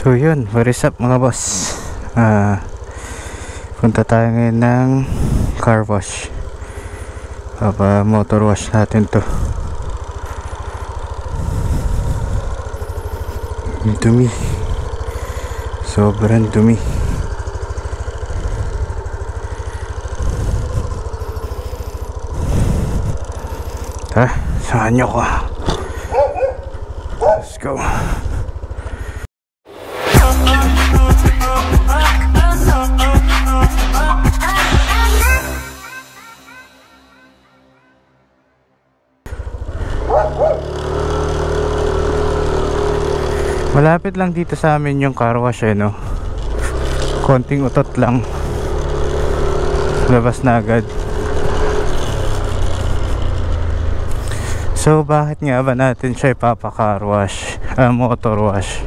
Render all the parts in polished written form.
So yun, what is up mga boss? Punta tayo ngayon ng car wash. Motor wash natin to. Dumi. Sobrang dumi. Samahan nyo ko. Let's go. Malapit lang dito sa amin yung car wash no. Konting utot lang, labas na agad. So bakit nga ba natin siya ipapa-car wash, motor wash?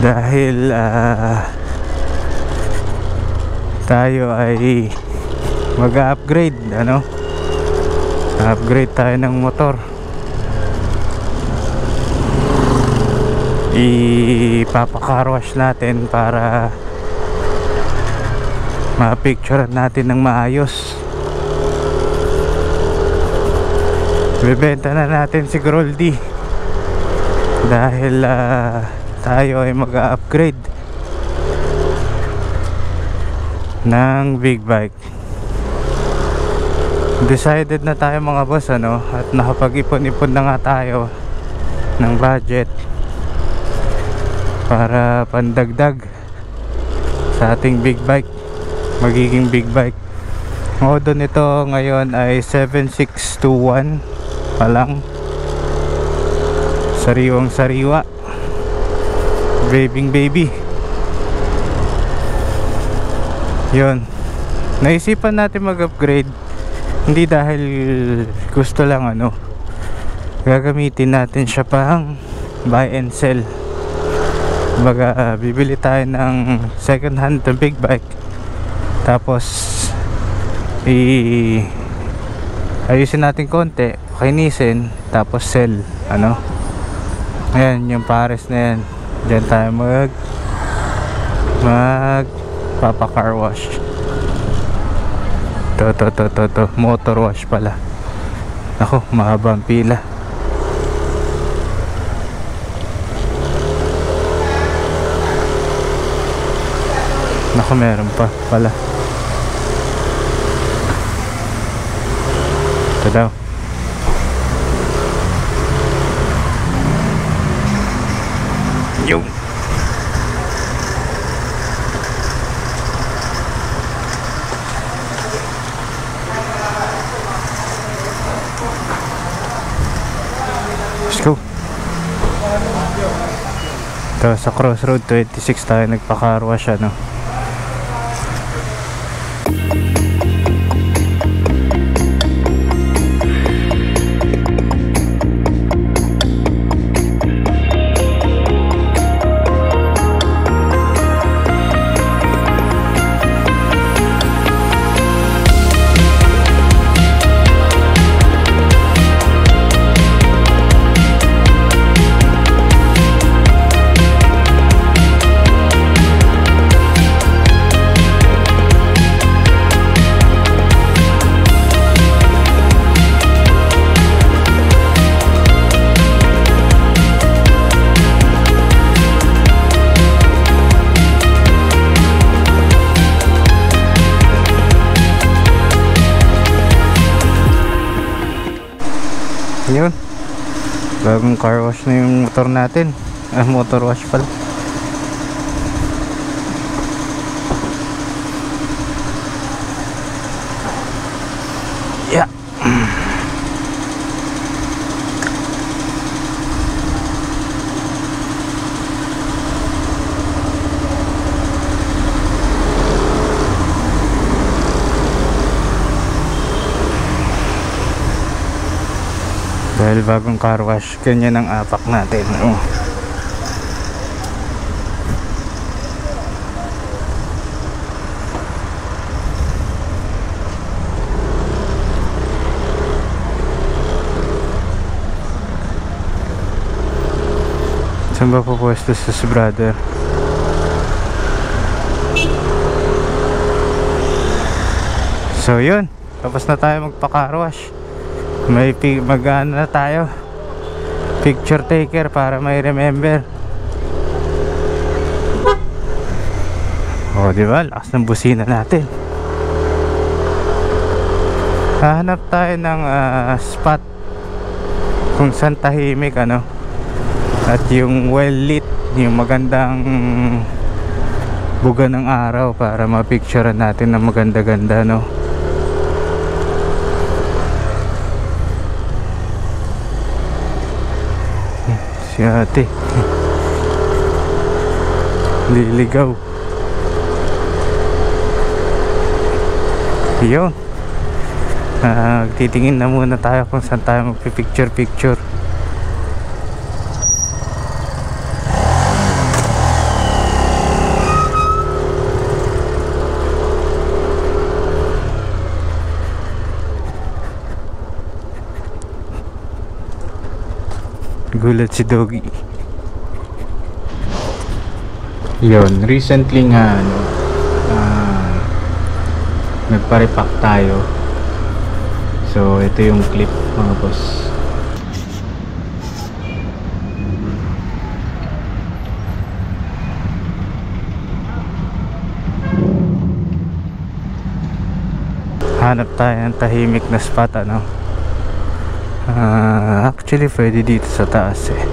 Dahil tayo ay mag-upgrade, upgrade tayo ng motor. Ipapa-car wash natin para ma-picture natin ng maayos. Bebenta na natin si Groldy dahil tayo ay mag-upgrade ng big bike. Decided na tayo mga boss at nakapag-ipon-ipon na nga tayo ng budget para pandagdag sa ating big bike, magiging big bike. Modo nito ngayon ay 7621 pa lang, sariwang sariwa, baby. Yun, naisipan natin mag-upgrade hindi dahil gusto lang, gagamitin natin siya pang buy and sell. Baga bibili tayo ng second hand na big bike, tapos ayusin natin konti, kinisin, tapos sell. Ayan, yung pares na yan, dyan tayo papa car wash. To motor wash pala. Ako, mahaba ang pila. Naku, meron pa pala. Ito daw. Yung let's go. Ito sa Crossroad 26 tayo nagpa-car wash yun, bagong car wash na yung motor natin. Motor wash pala. Yeah. Dahil bagong car wash, ganyan ang apak natin. Saan ba pupwesto sa si brother? So yun, tapos na tayo magpa-car wash. May mag-ano na tayo, picture taker para may remember. Oh, di ba? Lakas ng busina natin. Hahanap tayo ng spot kung saan tahimik, ano, at yung well lit, yung magandang buga ng araw para mapicturean natin ng maganda-ganda, no. Si ate liligaw. Yun, titingin na muna tayo kung saan tayo magpipicture. Gulat si Doggy. Yun, recently nga ano, nagpa-repack tayo. So ito yung clip, mga boss. Hanap tayo ng tahimik na spot, ano. Actually pwede dito sa taas eh.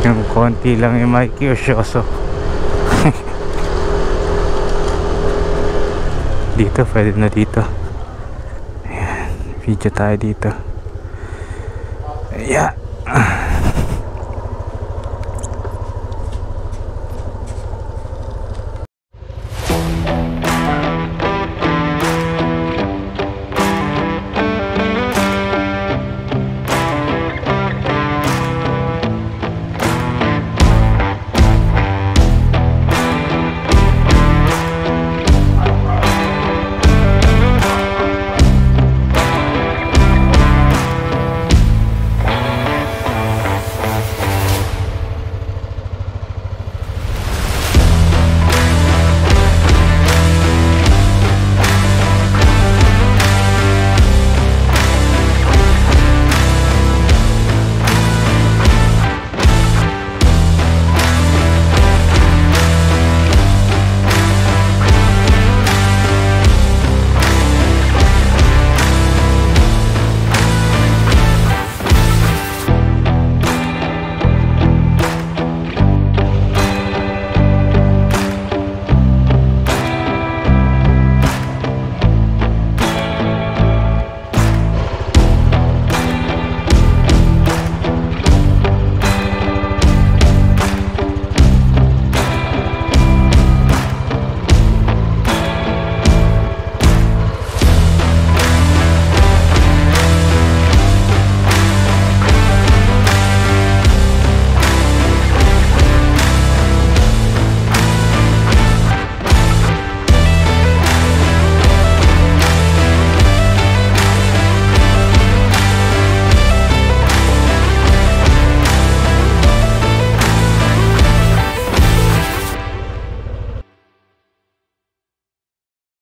Yung konti lang yung Mikey Osyoso. Dito, pwede na dito. Ayan, video tayo dito. Ayan.